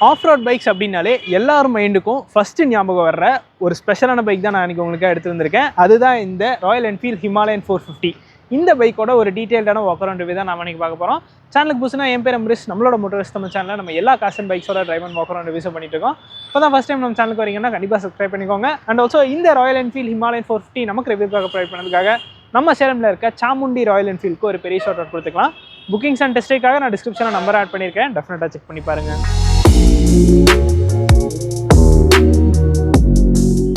Of road bikes அப்படின்னாலே எல்லாரும் மைண்டுக்கும் first ஞாபகம் வர்ற ஒரு ஸ்பெஷலான பைக் தான் நான் இன்றைக்கி உங்களுக்கு எடுத்து வந்திருக்கேன். அதுதான் இந்த ராயல் என்ஃபீல்ட் ஹிமாலயன் 450. இந்த பைக்கோட ஒரு டீட்டெயில்டான வாக் அரவுண்ட் ரிவ்யூ தான் நம்ம இன்றைக்கி பார்க்க போகிறோம். சேனலுக்கு புதுசுனா என் பேர் அம்ரிஷ். நம்மளோட மோட்டோரிஸ்ட் நம்ம சேனலில் நம்ம எல்லா காஸ் அண்ட் பைக்ஸோட drive and walk around reviews பண்ணிட்டு இருக்கோம். இப்போ தான் ஃபஸ்ட் டைம் நம்ம சேனலுக்கு வரீங்கன்னா கண்டிப்பாக சப்ஸ்கிரைப் பண்ணிக்கோங்க. அண்ட் ஆல்சோ இந்த ராயல் என்ஃபீல்ட் ஹிமாலயன் 450 நமக்கு ரிவ்யூக்காக ப்ரொவைட் பண்ணதுக்காக நம்ம சேலமில் இருக்க சாமுண்டி ராயல் என்ஃபீல்டுக்கு ஒரு பெரிய ஷார்ட் அவுட் கொடுத்துக்கலாம். புக்கிங்ஸ் அண்ட் டெஸ்ட்டுக்காக நான் டிஸ்கிரிப்ஷனில் நம்பர் ஆட் பண்ணியிருக்கேன், டெஃபினட்டாக செக் பண்ணி பாருங்கள்.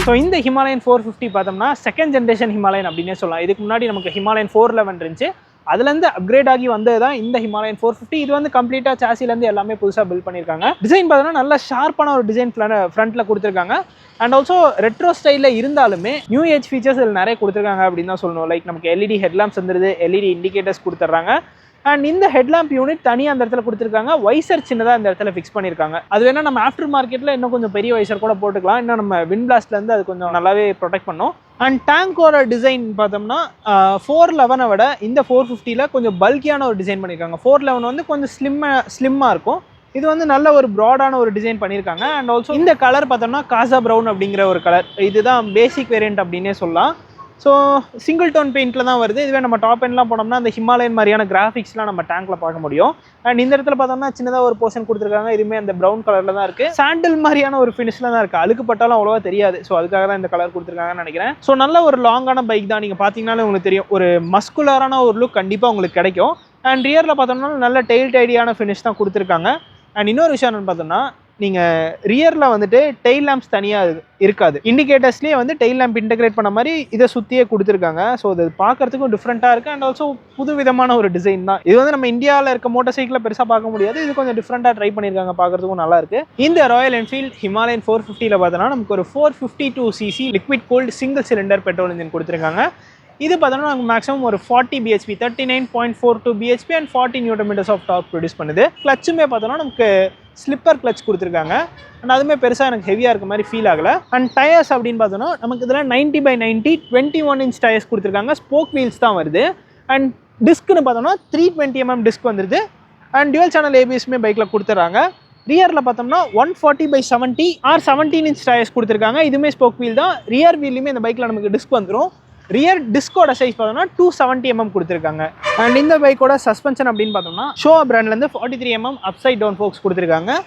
ஸோ இந்த ஹிமாலயன் 450 பார்த்தோம்னா செகண்ட் ஜென்ரேஷன் ஹிமாலயன் அப்படின்னே சொல்லலாம். இதுக்கு முன்னாடி நமக்கு ஹிமாலயன் 411 இருந்துச்சு, அதுலேருந்து அப்கிரேட் ஆகி வந்தது தான் இந்த ஹிமாலயன் 450. இது வந்து கம்ப்ளீட்டாக சாசிலேருந்து எல்லாமே புதுசாக பில்ட் பண்ணியிருக்காங்க. டிசைன் பார்த்தோன்னா நல்ல ஷார்ப்பான ஒரு டிசைன் ஃப்ரண்ட்டில் கொடுத்துருக்காங்க. அண்ட் ஆல்சோ ரெட்ரோ ஸ்டைலில் இருந்தாலுமே நியூ ஏஜ் ஃபீச்சர்ஸ் இதில் நிறைய கொடுத்துருக்காங்க அப்படின்னு தான் சொல்லணும். லைக் நமக்கு எல்இடி ஹெட்லாம்ப்ஸ் வந்துருது, எல்இடி இண்டிகேட்டர்ஸ் கொடுத்துட்றாங்க. அண்ட் இந்த ஹெட்லாம்ப் யூனிட் தனியாக அந்த இடத்துல கொடுத்துருக்காங்க. வைசர் சின்னதாக இந்த இடத்துல ஃபிக்ஸ் பண்ணியிருக்காங்க. அது வேணா நம்ம ஆஃப்டர் மார்க்கெட்டில் இன்னும் கொஞ்சம் பெரிய வைசர் கூட போட்டுக்கலாம். இன்னும் நம்ம விண்ட் பிளாஸ்ட்லேருந்து அது கொஞ்சம் நல்லாவே ப்ரொடெக்ட் பண்ணும். அண்ட் டேங்கோட டிசைன் பார்த்தோம்னா 411 விட இந்த 450 கொஞ்சம் பல்கியான ஒரு டிசைன் பண்ணியிருக்காங்க. 411 வந்து கொஞ்சம் ஸ்லிம்மாக இருக்கும். இது வந்து நல்ல ஒரு ப்ராடான ஒரு டிசைன் பண்ணியிருக்காங்க. அண்ட் ஆல்சோ இந்த கலர் பார்த்தோம்னா காசா ப்ரௌன் அப்படிங்கிற ஒரு கலர். இதுதான் பேசிக் வேரியன்ட் அப்படின்னே சொல்லலாம். ஸோ சிங்கிள் டோன் பெயிண்டில் தான் வருது. இதுவே நம்ம டாப் எண்ட்லாம் போனோம்னா அந்த ஹிமாலயன் மாதிரியான கிராஃபிக்ஸ்லாம் நம்ம டேங்கில் பார்க்க முடியும். அண்ட் இந்த இடத்துல பார்த்தோம்னா சின்னதாக ஒரு போர்ஷன் கொடுத்துருக்காங்க. இதுவுமே அந்த ப்ரௌன் கலரில் தான் இருக்குது. சாண்டில் மாதிரியான ஒரு ஃபினிஷில் தான் இருக்குது. அழுக்கு பட்டாலும் அவ்வளோவா தெரியாது. ஸோ அதுக்காக தான் இந்த கலர் கொடுத்துருக்காங்கன்னு நினைக்கிறேன். ஸோ நல்ல ஒரு லாங்கான பைக் தான். நீங்கள் பார்த்தீங்கன்னாலே உங்களுக்கு தெரியும், ஒரு மஸ்குலரான ஒரு லுக் கண்டிப்பாக உங்களுக்கு கிடைக்கும். அண்ட் ரியரில் பார்த்தோம்னா நல்ல டெயில் டைடியான ஃபினிஷ் தான் கொடுத்துருக்காங்க. அண்ட் இன்னொரு விஷயம் என்னென்னு பார்த்தோம்னா, நீங்கள் ரியரில் வந்துட்டு டெயில் லேம்ப்ஸ் தனியாக இருக்காது. இண்டிகேட்டர்ஸ்லேயே வந்து டெயில் லேம்ப் இன்டெகிரேட் பண்ண மாதிரி இதை சுற்றியே கொடுத்துருக்காங்க. ஸோ அது பார்க்கறதுக்கும் டிஃப்ரெண்ட்டாக இருக்குது. அண்ட் ஆல்சோ புது விதமான ஒரு டிசைன் தான். இது வந்து நம்ம இந்தியாவில் இருக்க மோட்டர் சைக்கிளில் பெருசாக பார்க்க முடியாது. இது கொஞ்சம் டிஃப்ரெண்ட்டாக ட்ரை பண்ணியிருக்காங்க, பார்க்கறதுக்கும் நல்லா இருக்குது. இந்த ராயல் என்ஃபீல்ட் ஹிமாலயன் 450 பார்த்தோன்னா நமக்கு ஒரு 452cc liquid cooled single cylinder petrol engine கொடுத்துருக்காங்க. இது பார்த்தோம்னா நமக்கு மேக்ஸிமம் ஒரு 40 bhp 39.42 bhp and 40 Nm of torque produce பண்ணுது. கிளச்சுமே பார்த்தோம்னா நமக்கு ஸ்லிப்பர் கிளச் கொடுத்துருக்காங்க. அண்ட் அதுவுமே பெருசாக எனக்கு ஹெவியாக இருக்க மாதிரி ஃபீல் ஆகலை. அண்ட் டயர்ஸ் அப்படின்னு பார்த்தோன்னா நமக்கு இதில் 90/90 21 inch டயர்ஸ் கொடுத்துருக்காங்க. ஸ்போக் வீல்ஸ் தான் வருது. அண்ட் டிஸ்க்னு பார்த்தோம்னா 320 mm டிஸ்க் வந்துருது. அண்ட் டியூவல் சேனல் ஏபிஎஸ்மே பைக்கில் கொடுத்துட்றாங்க. ரியரில் பார்த்தோம்னா 140/70 ஆர் 17 inch டயர்ஸ் கொடுத்துருக்காங்க. இதுவுமே ஸ்போக் வீல் தான். ரியர் வீல்லையுமே இந்த பைக்கில் நமக்கு டிஸ்க் வந்துடும். ரியர் டிஸ்கோட சைஸ் பார்த்தோம்னா 270 mm கொடுத்துருக்காங்க. அண்ட் இந்த பைக்கோட சஸ்பென்ஷன் அப்படின்னு பார்த்தோம்னா ஷோவா பிராண்ட்லேருந்து 43 mm அப்சைட் டவுன் ஃபோக்ஸ் கொடுத்துருக்காங்க.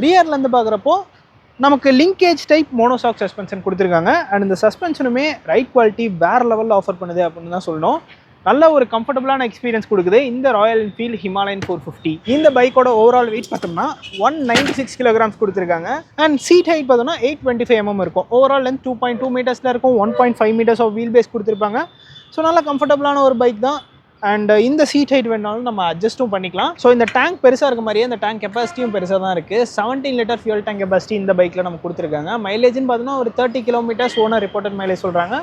ரியர்லேருந்து பார்க்குறப்போ நமக்கு லிங்கேஜ் டைப் மோனோசாக் சஸ்பென்ஷன் கொடுத்துருக்காங்க. அண்ட் இந்த சஸ்பென்ஷனுமே ரைட் குவாலிட்டி வேறு லெவலில் ஆஃபர் பண்ணுது அப்படின்னு தான் சொல்லணும். நல்ல ஒரு கம்ஃபர்டபுளான எக்ஸ்பீரியன்ஸ் கொடுக்குது இந்த ராயல் என்ஃபீல்ட் ஹிமாலயன் 450. இந்த பைக்கோட ஓவரால் வெயிட் பார்த்தோம்னா 196 kg கொடுத்துருக்காங்க. அண்ட் சீட் ஹைட் பார்த்தோம்னா 825 mm இருக்கும். ஓவரால் லென்த் 2.2 மீட்டர்ஸில் இருக்கும். 1.5 meters ஆஃப் வீல் பேஸ் கொடுத்துருப்பாங்க. ஸோ நல்ல கம்ஃபர்டபுளான ஒரு பைக் தான். அண்ட் இந்த சீட் ஹைட் வேணாலும் நம்ம அட்ஜஸ்ட்டும் பண்ணிக்கலாம். ஸோ இந்த டேங்க் பெருசாக இருக்க மாதிரியே இந்த டேங்க் கெப்பாசிட்டியும் பெருசாக தான் இருக்குது. 17 liter ஃபியூல் டேங்க் கெப்பாசிட்டி இந்த பைக்கில் நம்ம கொடுத்துருக்காங்க. மைலேஜ்னு பார்த்தோம்னா ஒரு 30 km ஓனர் ரிப்போர்ட்டட் மைலேஜ் சொல்கிறாங்க.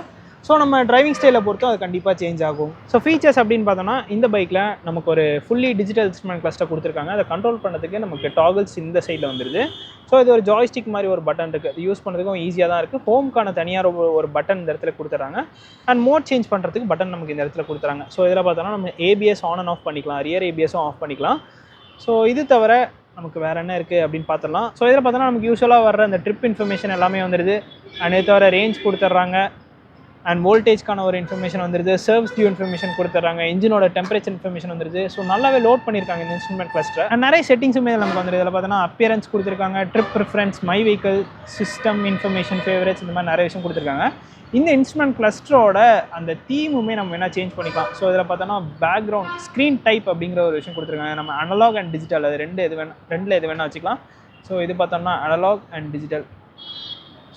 ஸோ நம்ம டிரைவிங் ஸ்டைலில் பொறுத்தும் அது கண்டிப்பாக சேஞ்ச் ஆகும். ஸோ ஃபீச்சர்ஸ் அப்படின்னு பார்த்தோன்னா இந்த பைக்கில் நமக்கு ஒரு ஃபுல்லி டிஜிட்டல் இன்ஸ்ட்ருமெண்ட் கிளஸ்டர் கொடுத்துருக்காங்க. அதை கண்ட்ரோல் பண்ணுறதுக்கு நமக்கு டாகிள்ஸ் இந்த சைடில் வந்துடுது. ஸோ இது ஒரு ஜாய்ஸ்டிக் மாதிரி ஒரு பட்டன் இருக்குது. அது யூஸ் பண்ணுறதுக்கும் ஈஸியாக தான் இருக்குது. ஹோம்க்கான தனியாக ஒரு பட்டன் இந்த இடத்துல கொடுத்துட்றாங்க. அண்ட் மோட் சேஞ்ச் பண்ணுறதுக்கு பட்டன் நமக்கு இந்த இடத்துல கொடுத்துறாங்க. ஸோ இதில் பார்த்தோன்னா நம்ம ஏபிஎஸ் ஆன் அண்ட் ஆஃப் பண்ணிக்கலாம், ரியர் ஏபிஎஸும் ஆஃப் பண்ணிக்கலாம். ஸோ இது தவிர நமக்கு வேறு என்ன இருக்குது அப்படின்னு பார்த்துடலாம். ஸோ இதில் பார்த்தோன்னா நமக்கு யூஸ்வலாக வர்ற அந்த ட்ரிப் இன்ஃபர்மேஷன் எல்லாமே வந்துடுது. அண்ட் இது தவிர ரேஞ்ச் கொடுத்துட்றாங்க. அண்ட் வோல்டேஜ்க்கான ஒரு இன்ஃபர்மேஷன் வந்துடுது. சர்வீஸ் டியூ இன்ஃபர்மேஷன் கொடுத்துட்றாங்க. இன்ஜினோட டெம்பரேச்சர் இன்ஃபர்மேஷன் வந்துடுது. ஸோ நல்லாவே லோட் பண்ணியிருக்காங்க இந்த இன்ஸ்ட்ருமெண்ட் கிளஸ்டர். அண்ட் நிறைய செட்டிங்ஸுமே நமக்கு வந்துடுது. இதில் பார்த்தோன்னா அப்பியரன்ஸ் கொடுத்துருக்காங்க, trip preference, my vehicle, system information, favourites, இந்த மாதிரி நிறைய விஷயம் கொடுத்துருக்காங்க. இந்த இன்ஸ்ட்ருமெண்ட் கிளஸ்டரோட அந்த தீமுமே நம்ம வேணால் சேஞ்ச் பண்ணிக்கலாம். ஸோ இதில் பார்த்தோன்னா பேக்ரவுண்ட் ஸ்க்ரீன் டைப் அப்படிங்கிற ஒரு விஷயம் கொடுத்துருக்காங்க. நம்ம அனலாக் அண்ட் டிஜிட்டல் அது ரெண்டில் எது வேணால் வச்சுக்கலாம். ஸோ இது பார்த்தோம்னா அனலாக் அண்ட் டிஜிட்டல்.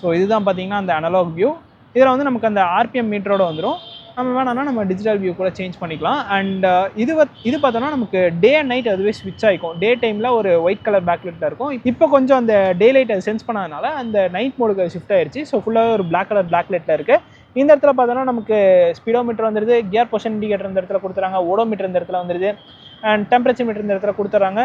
ஸோ இதுதான் பார்த்தீங்கன்னா அந்த அனலாக் வியூ. இதில் வந்து நமக்கு அந்த ஆர்பிஎம் மீட்டரோட வந்துடும். நம்ம வேணாம்னா நம்ம டிஜிட்டல் வியூ கூட சேஞ்ச் பண்ணிக்கலாம். அண்ட் இது பார்த்தோன்னா நமக்கு டே அண்ட் நைட் அதுவே ஸ்விட்ச் ஆகிக்கும். டே டைமில் ஒரு ஒயிட் கலர் பேக்லைட்டில் இருக்கும். இப்போ கொஞ்சம் அந்த டே லைட் அது சென்ஸ் பண்ணாதனால அந்த நைட் மோடுக்கு ஷிஃப்ட் ஆயிடுச்சு. ஸோ ஃபுல்லாக ஒரு பிளாக் கலர் பேக்லைட்டில் இருக்குது. இந்த இடத்துல பார்த்தோன்னா நமக்கு ஸ்பீடோமீட்டர் வந்துடுது. கியர் பொசிஷன் இண்டிகேட்டர் இந்த இடத்துல கொடுத்துறாங்க. ஓடோமீட்டர் இந்த இடத்துல வந்துடுது. அண்ட் டெம்பரேச்சர் மீட்டர் இந்த இடத்துல கொடுத்துட்றாங்க.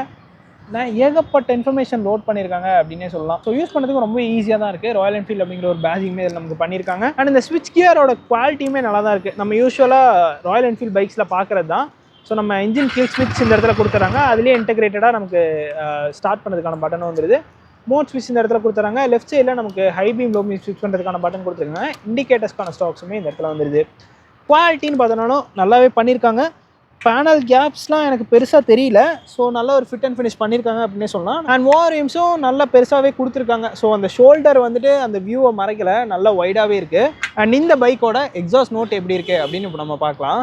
ஏகப்பட்ட இன்ஃபர்மேஷன் லோட் பண்ணியிருக்காங்க அப்படின்னே சொல்லலாம். ஸோ யூஸ் பண்ணுறதுக்கு ரொம்ப ஈஸியாக தான் இருக்குது. ராயல் என்ஃபீல்ட் அப்படிங்கிற ஒரு பேஜிங்குமே இதில் நமக்கு பண்ணியிருக்காங்க. அண்ட் இந்த ஸ்விட்ச் கியரோட குவாலிட்டியுமே நல்லா தான் இருக்குது. நம்ம யூஸ்வலாக ராயல் என்ஃபீல்ட் பைக்ஸில் பார்க்குறது தான். ஸோ நம்ம இன்ஜின் கில் ஸ்விட்ச் இந்த இடத்துல கொடுத்துறாங்க. அதுலேயே இன்டெகிரேட்டடாக நமக்கு ஸ்டார்ட் பண்ணுறதுக்கான பட்டனும் வந்துடுது. மோட் ஸ்விட்ச் இந்த இடத்துல கொடுத்துறாங்க. லெஃப்ட் சைடில் நமக்கு ஹை பீம் லோ பீம் ஸ்விட்ச் பண்ணுறதுக்கான பட்டன் கொடுத்துருக்காங்க. இண்டிகேட்டர்ஸ்க்கான ஸ்டாக்ஸுமே இந்த இடத்துல வந்துடுது. குவாலிட்டின்னு பார்த்தோம்னாலும் நல்லாவே பண்ணியிருக்காங்க. பேனல் கேப்ஸ்லாம் எனக்கு பெருசாக தெரியல. ஸோ நல்ல ஒரு ஃபிட் அண்ட் ஃபினிஷ் பண்ணியிருக்காங்க அப்படின்னே சொல்லலாம். அண்ட் ஓஆர்எம்ஸும் நல்லா பெருசாகவே கொடுத்துருக்காங்க. ஸோ அந்த ஷோல்டர் வந்துட்டு அந்த வியூவை மறைக்கல, நல்லா வைடாகவே இருக்குது. அண்ட் இந்த பைக்கோட எக்ஸாஸ்ட் நோட் எப்படி இருக்குது அப்படின்னு இப்போ நம்ம பார்க்கலாம்.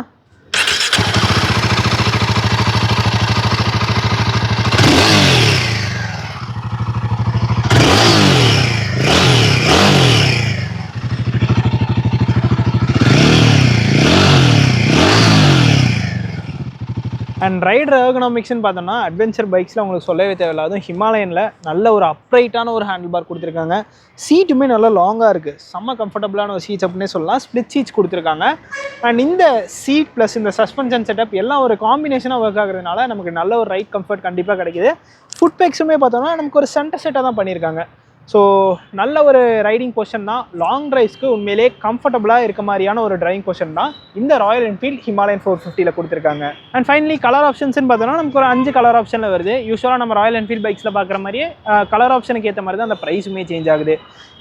அண்ட் ரைடர் எர்கனாமிக்ஸ்னு பார்த்தோம்னா அட்வென்ச்சர் பைக்ஸில் உங்களுக்கு சொல்லவே தேவையில்லை. அதுவும் ஹிமாலயனில் நல்ல ஒரு அப்ரைட்டான ஒரு ஹேண்டில் பார் கொடுத்துருக்காங்க. சீட்டுமே நல்லா லாங்காக இருக்குது, செம்ம கம்ஃபர்டபுளான ஒரு சீட்ஸ் அப்படின்னே சொல்லலாம். ஸ்ப்ளிட் சீட்ஸ் கொடுத்துருக்காங்க. அண்ட் இந்த சீட் ப்ளஸ் இந்த சஸ்பென்ஷன் செட்டப் எல்லாம் ஒரு காம்பினேஷனாக ஒர்க் ஆகுறதுனால நமக்கு நல்ல ஒரு ரைட் கம்ஃபர்ட் கண்டிப்பாக கிடைக்குது. ஃபுட் பேக்ஸுமே பார்த்தோம்னா நமக்கு ஒரு சென்டர் செட்டாக தான் பண்ணியிருக்காங்க. ஸோ நல்ல ஒரு ரைடிங் பொசிஷன் தான். லாங் ட்ரைவ்ஸ்க்கு உண்மையிலே கம்ஃபர்டபுளாக இருக்க மாதிரியான ஒரு டிரைவிங் பொசிஷன் தான் இந்த ராயல் என்ஃபீல்ட் ஹிமாலயன் 450 கொடுத்துருக்காங்க. அண்ட் ஃபைனலி கலர் ஆப்ஷன்ஸ்னு பார்த்தோம்னா நமக்கு ஒரு 5 கலர் ஆப்ஷனில் வருது. யூஸ்வலாக நம்ம ராயல் என்ஃபீல்ட் பைக்ஸில் பார்க்குற மாதிரியே கலர் ஆப்ஷனுக்கு ஏற்ற மாதிரி தான் அந்த ப்ரைஸுமே சேஞ்ச் ஆகுது.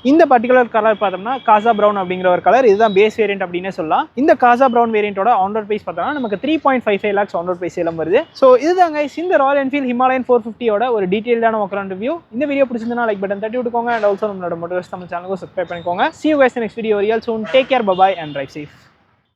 இந்த பர்டிகுலர் கலர் பார்த்தோம்னா காசா ப்ரௌன் அப்படிங்கிற ஒரு கலர், இதுதான் பேஸ் வேரியன்ட் அப்படின்னே சொல்லலாம். இந்த காசா ப்ரௌன் வேரியன்ட்டோட ஆன் ரோட் ப்ரைஸ் பார்த்தோம்னா நமக்கு 3.55 lakhs ஆன் ரோட் ப்ரைஸ் எல்லாம் வருது. ஸோ இதுதாங்க இந்த ராயல் என்ஃபீல்ட் ஹிமாலயன் 450 ஒரு டீட்டெயிலான ஒர்க் ரிவ்யூ. இந்த வீடியோ பிடிச்சிருந்தா லைக் பட்டன் தட்டி விட்டுக்கோங்க. அண்ட் ஆல்சோ நம்மளோட மோட்டர்ஸ் நம்ம சேனலுக்கு சப்ஸ்கிரைப் பண்ணிக்கோங்க. See you guys in next video real soon. Take care, bye bye and drive safe.